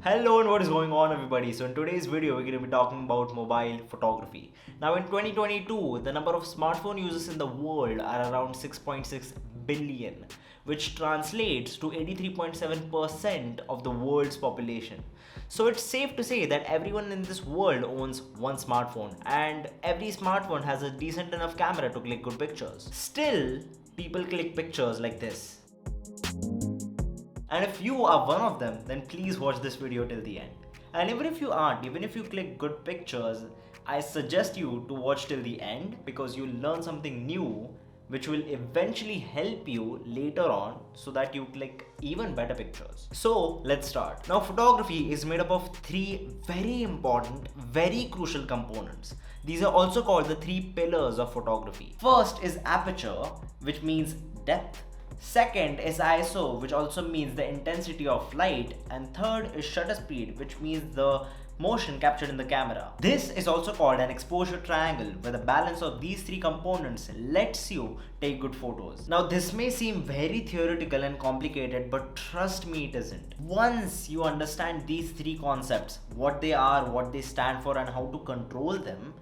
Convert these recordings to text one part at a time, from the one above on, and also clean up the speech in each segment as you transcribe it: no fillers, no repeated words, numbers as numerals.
Hello and what is going on everybody? So in today's video we're going to be talking about mobile photography. Now in 2022 the number of smartphone users in the world are around 6.6 billion, which translates to 83.7% of the world's population. So it's safe to say that everyone in this world owns one smartphone and every smartphone has a decent enough camera to click good pictures. Still, people click pictures like this. And if you are one of them, then please watch this video till the end. And even if you aren't, even if you click good pictures, I suggest you to watch till the end because you'll learn something new which will eventually help you later on so that you click even better pictures. So let's start. Now photography is made up of three very important, very crucial components. These are also called the three pillars of photography. First is aperture, which means depth. Second is ISO, which also means the intensity of light, and third is shutter speed, which means the motion captured in the camera. This is also called an exposure triangle, where the balance of these three components lets you take good photos. Now this may seem very theoretical and complicated, but trust me, it isn't. Once you understand these three concepts, what they are, what they stand for, and how to control them,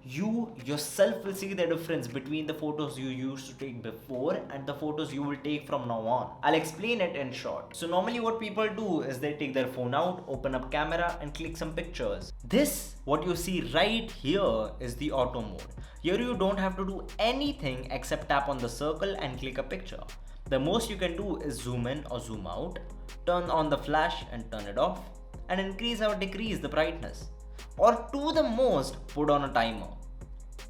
you yourself will see the difference between the photos you used to take before and the photos you will take from now on. I'll explain it in short. So normally what people do is they take their phone out, open up camera and click some pictures. This, what you see right here, is the auto mode. Here you don't have to do anything except tap on the circle and click a picture. The most you can do is zoom in or zoom out, turn on the flash and turn it off, and increase or decrease the brightness. Or to the most, put on a timer.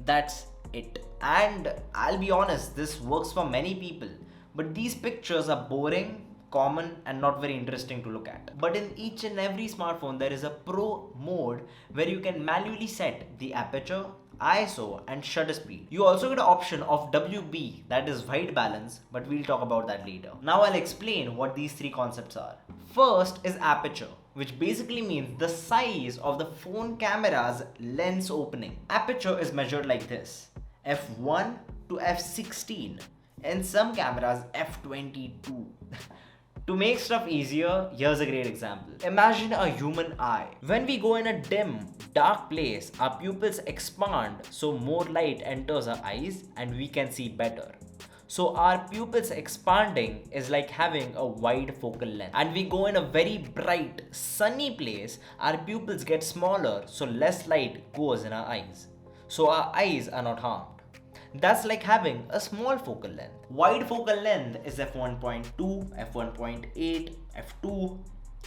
That's it. And I'll be honest, this works for many people, but these pictures are boring, common and not very interesting to look at. But in each and every smartphone there is a pro mode where you can manually set the aperture, ISO and shutter speed. You also get an option of WB, that is white balance, but we'll talk about that later. Now I'll explain what these three concepts are. First is aperture, which basically means the size of the phone camera's lens opening. Aperture is measured like this: f1 to f16. In some cameras, f22. To make stuff easier, here's a great example. Imagine a human eye. When we go in a dim, dark place, our pupils expand so more light enters our eyes and we can see better. So our pupils expanding is like having a wide focal length. And we go in a very bright, sunny place, our pupils get smaller so less light goes in our eyes. So our eyes are not harmed. That's like having a small focal length. Wide focal length is f1.2, f1.8, f2,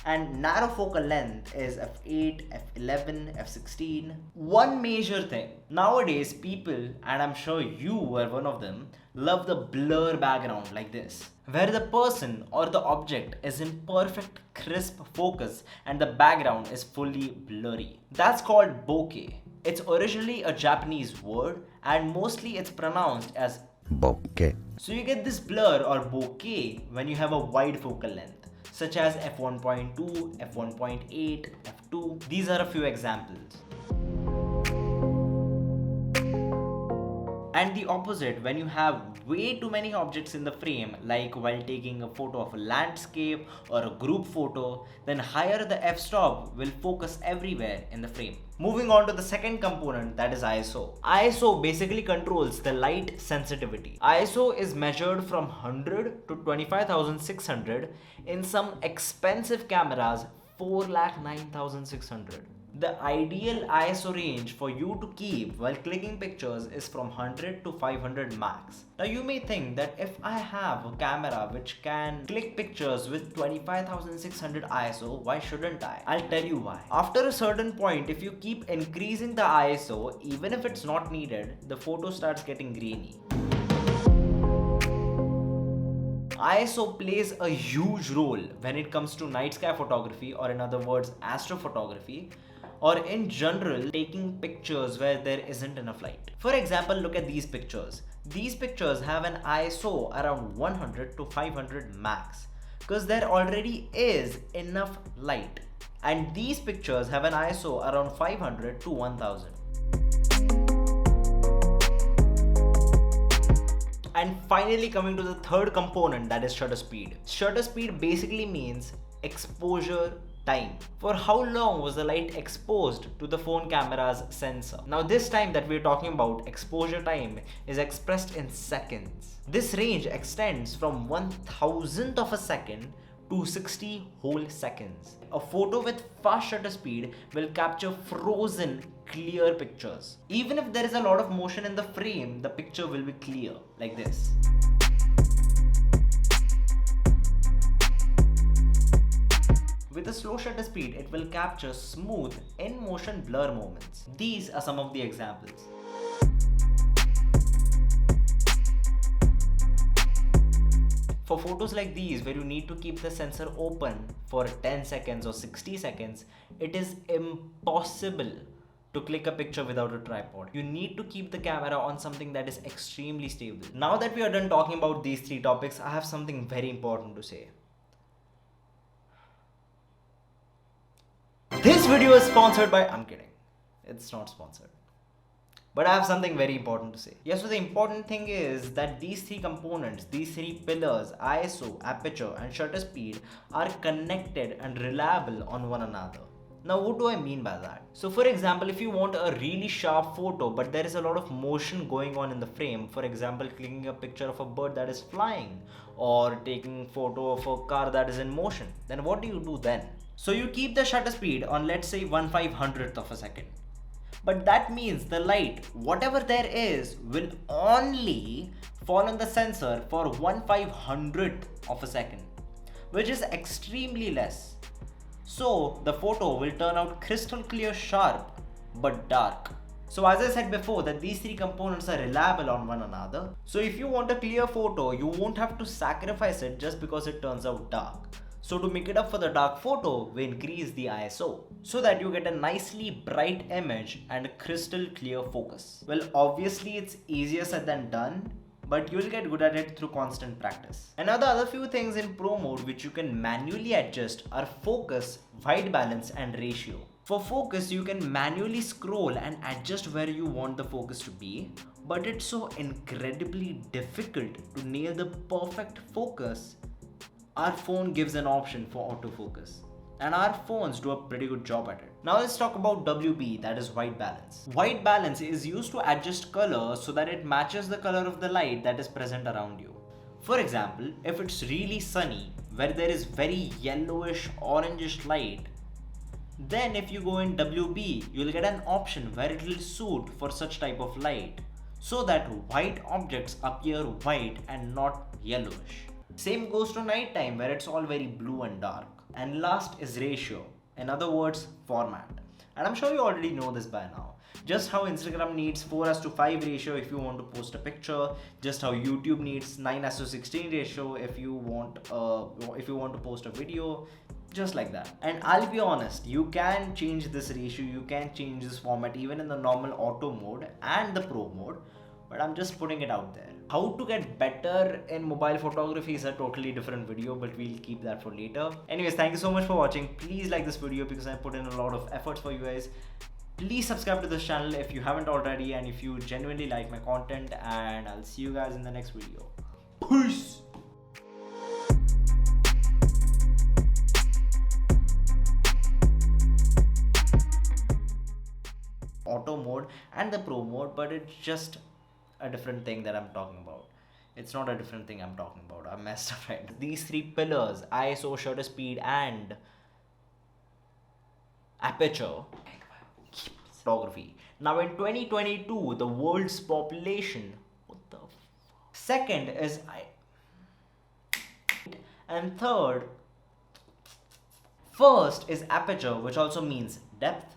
and narrow focal length is f8, f11, f16. One major thing, nowadays people, and I'm sure you were one of them, love the blur background like this, where the person or the object is in perfect crisp focus and the background is fully blurry. That's called bokeh. It's originally a Japanese word and mostly it's pronounced as bokeh. So you get this blur or bokeh when you have a wide focal length, such as f1.2, f1.8, f2. These are a few examples. And the opposite, when you have way too many objects in the frame, like while taking a photo of a landscape or a group photo, then higher the f-stop will focus everywhere in the frame. Moving on to the second component, that is ISO. ISO basically controls the light sensitivity. ISO is measured from 100 to 25,600. In some expensive cameras, 4,09,600. The ideal ISO range for you to keep while clicking pictures is from 100 to 500 max. Now you may think that if I have a camera which can click pictures with 25,600 ISO, why shouldn't I? I'll tell you why. After a certain point, if you keep increasing the ISO, even if it's not needed, the photo starts getting grainy. ISO plays a huge role when it comes to night sky photography, or in other words, astrophotography, or in general, taking pictures where there isn't enough light. For example, look at these pictures. These pictures have an ISO around 100 to 500 max because there already is enough light. And these pictures have an ISO around 500 to 1000. And finally coming to the third component, that is shutter speed. Shutter speed basically means exposure time. For how long was the light exposed to the phone camera's sensor? Now this time that we're talking about, exposure time, is expressed in seconds. This range extends from 1,000th of a second to 60 whole seconds. A photo with fast shutter speed will capture frozen, clear pictures. Even if there is a lot of motion in the frame, the picture will be clear, like this. With a slow shutter speed, it will capture smooth, in-motion blur moments. These are some of the examples. For photos like these, where you need to keep the sensor open for 10 seconds or 60 seconds, it is impossible to click a picture without a tripod. You need to keep the camera on something that is extremely stable. Now that we are done talking about these three topics, I have something very important to say. This video is sponsored by... I'm kidding. It's not sponsored. But I have something very important to say. Yes, so the important thing is that these three components, these three pillars, ISO, aperture and shutter speed, are connected and reliable on one another. Now what do I mean by that? So for example, if you want a really sharp photo but there is a lot of motion going on in the frame, for example clicking a picture of a bird that is flying or taking photo of a car that is in motion, then what do you do then? So you keep the shutter speed on, let's say, 1/500th of a second. But that means the light, whatever there is, will only fall on the sensor for 1/500th of a second, which is extremely less. So the photo will turn out crystal clear sharp but dark. So as I said before, that these three components are reliable on one another. So if you want a clear photo, you won't have to sacrifice it just because it turns out dark. So to make it up for the dark photo, we increase the ISO so that you get a nicely bright image and a crystal clear focus. Well, obviously it's easier said than done, but you'll get good at it through constant practice. And now the other few things in Pro mode which you can manually adjust are focus, white balance and ratio. For focus, you can manually scroll and adjust where you want the focus to be, but it's so incredibly difficult to nail the perfect focus. Our phone gives an option for autofocus, and our phones do a pretty good job at it. Now let's talk about WB, that is white balance. White balance is used to adjust color so that it matches the color of the light that is present around you. For example, if it's really sunny, where there is very yellowish, orangish light, then if you go in WB, you'll get an option where it will suit for such type of light, so that white objects appear white and not yellowish. Same goes to nighttime, where it's all very blue and dark. And last is ratio, in other words, format. And I'm sure you already know this by now. Just how Instagram needs 4:5 ratio if you want to post a picture, just how YouTube needs 9:16 ratio if you want to post a video, just like that. And I'll be honest, you can change this ratio, you can change this format even in the normal auto mode and the pro mode, but I'm just putting it out there. How to get better in mobile photography is a totally different video, but we'll keep that for later. Anyways, thank you so much for watching. Please like this video because I put in a lot of efforts for you guys. Please subscribe to this channel if you haven't already and if you genuinely like my content, and I'll see you guys in the next video. Peace! Auto mode and the pro mode, but it's just a different thing that I'm talking about. It's not a different thing I'm talking about. I messed up, right? These three pillars, ISO, shutter speed and aperture, photography. Now in 2022, the world's population, what the second is and first is aperture, which also means depth.